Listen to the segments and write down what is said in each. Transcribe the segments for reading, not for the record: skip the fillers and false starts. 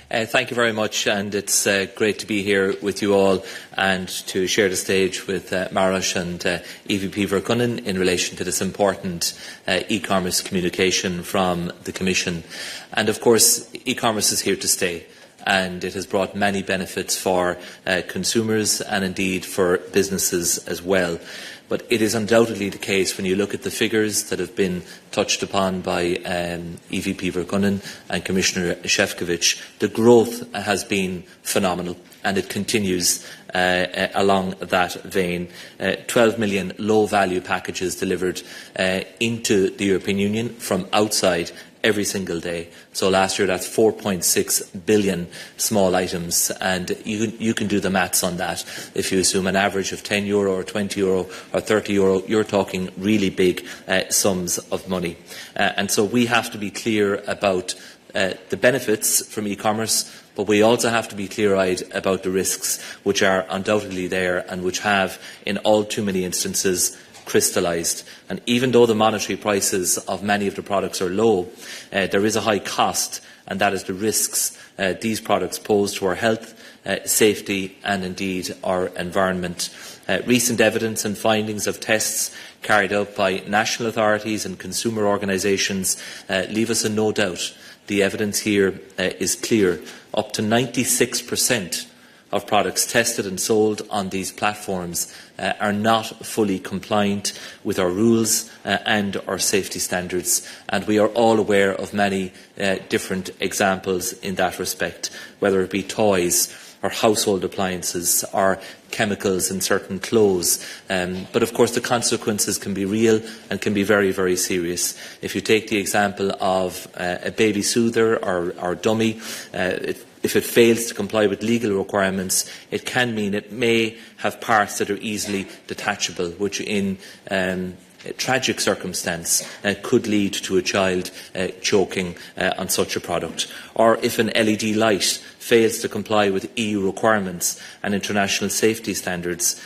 Thank you very much, and it's great to be here with you all and to share the stage with Maros and EVP Verkunnen in relation to this important e-commerce communication from the Commission. And of course, e-commerce is here to stay, and it has brought many benefits for consumers and indeed for businesses as well. But it is undoubtedly the case when you look at the figures that have been touched upon by EVP Verkunnen and Commissioner Šefčovič. The growth has been phenomenal, and it continues along that vein. 12 million low-value packages delivered into the European Union from outside every single day. So last year that's 4.6 billion small items, and you can do the maths on that. If you assume an average of €10 or €20 or €30, you're talking really big sums of money. And so we have to be clear about the benefits from e-commerce, but we also have to be clear-eyed about the risks which are undoubtedly there and which have, in all too many instances, crystallised. And even though the monetary prices of many of the products are low, there is a high cost, and that is the risks these products pose to our health, safety and indeed our environment. Recent evidence and findings of tests carried out by national authorities and consumer organisations leave us in no doubt. The evidence here is clear. Up to 96% of products tested and sold on these platforms are not fully compliant with our rules and our safety standards, and we are all aware of many different examples in that respect, whether it be toys or household appliances or chemicals in certain clothes. But of course the consequences can be real and can be very, very serious. If you take the example of a baby soother or dummy, if it fails to comply with legal requirements, it can mean it may have parts that are easily detachable, which in a tragic circumstance could lead to a child choking on such a product. Or if an LED light fails to comply with EU requirements and international safety standards,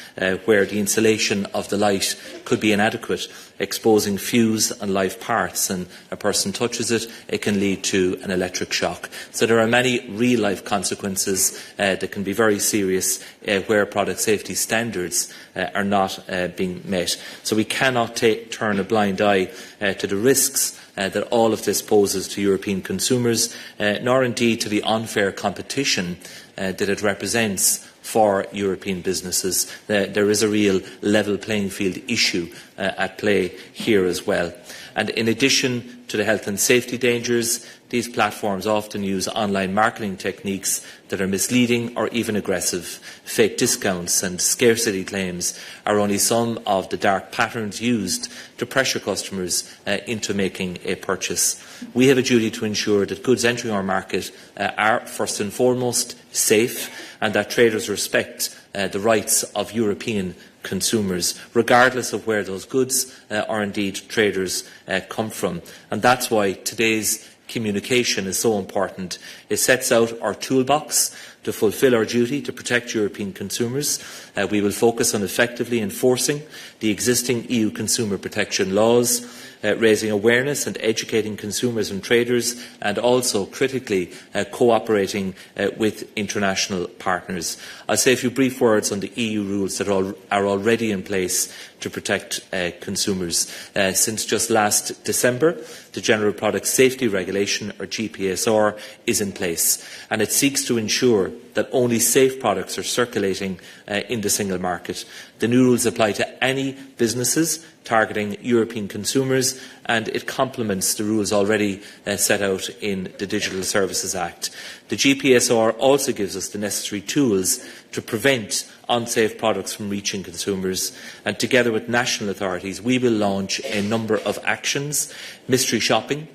where the insulation of the light could be inadequate, exposing fuse and live parts, and a person touches it, it can lead to an electric shock. So there are many real-life consequences that can be very serious where product safety standards are not being met. So we cannot turn a blind eye to the risks that all of this poses to European consumers, nor indeed to the unfair competition that it represents for European businesses. There is a real level playing field issue at play here as well. And in addition to the health and safety dangers, these platforms often use online marketing techniques that are misleading or even aggressive. Fake discounts and scarcity claims are only some of the dark patterns used to pressure customers into making a purchase. We have a duty to ensure that goods entering our market are first and foremost safe, and that traders respect the rights of European consumers, regardless of where those goods or indeed traders come from. And that's why today's communication is so important. It sets out our toolbox to fulfil our duty to protect European consumers. We will focus on effectively enforcing the existing EU consumer protection laws, raising awareness and educating consumers and traders, and also critically cooperating with international partners. I'll say a few brief words on the EU rules that are already in place to protect consumers. Since just last December, the General Product Safety Regulation, or GPSR, is in place, and it seeks to ensure that only safe products are circulating in the single market. The new rules apply to any businesses targeting European consumers, and it complements the rules already set out in the Digital Services Act. The GPSR also gives us the necessary tools to prevent unsafe products from reaching consumers, and together with national authorities we will launch a number of actions: mystery shopping,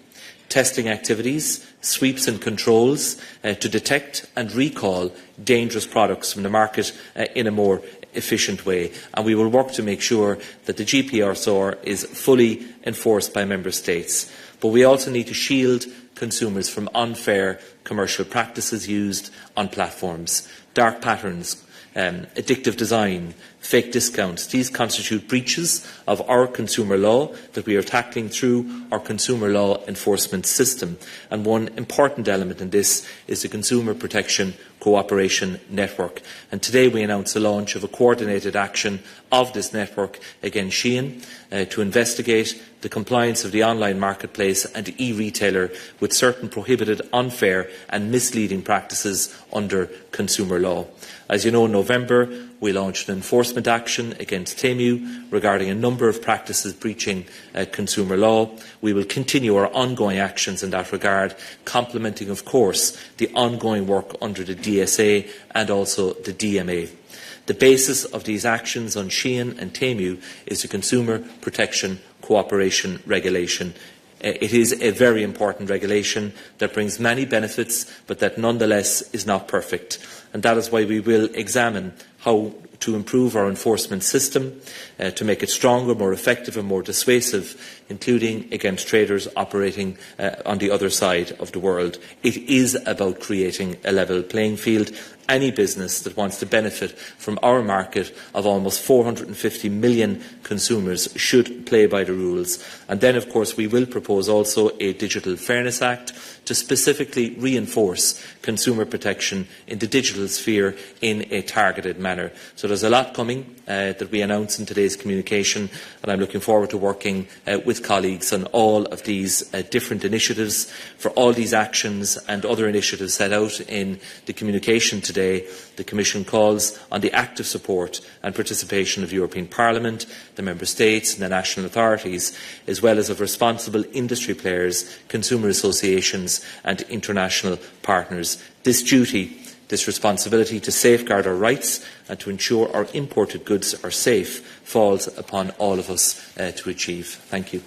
testing activities, sweeps and controls to detect and recall dangerous products from the market in a more efficient way. And we will work to make sure that the GPSR is fully enforced by Member States. But we also need to shield consumers from unfair commercial practices used on platforms. Dark patterns, addictive design, fake discounts. These constitute breaches of our consumer law that we are tackling through our consumer law enforcement system. And one important element in this is the Consumer Protection Cooperation Network. And today we announce the launch of a coordinated action of this network against Shein to investigate the compliance of the online marketplace and e-retailer with certain prohibited, unfair and misleading practices under consumer law. As you know, in November we launched an enforcement action against Temu regarding a number of practices breaching consumer law. We will continue our ongoing actions in that regard, complementing, of course, the ongoing work under the DSA and also the DMA. The basis of these actions on Shein and Temu is the Consumer Protection Cooperation Regulation. It is a very important regulation that brings many benefits, but that nonetheless is not perfect. And that is why we will examine how to improve our enforcement system, to make it stronger, more effective and more dissuasive, including against traders operating on the other side of the world. It is about creating a level playing field. Any business that wants to benefit from our market of almost 450 million consumers should play by the rules. And then, of course, we will propose also a Digital Fairness Act to specifically reinforce consumer protection in the digital sphere in a targeted manner. So there's a lot coming that we announce in today's communication, and I'm looking forward to working with colleagues on all of these different initiatives. For all these actions and other initiatives set out in the communication today, the Commission calls on the active support and participation of the European Parliament, the Member States and the national authorities, as well as of responsible industry players, consumer associations and international partners. This duty, this responsibility to safeguard our rights and to ensure our imported goods are safe falls upon all of us to achieve. Thank you.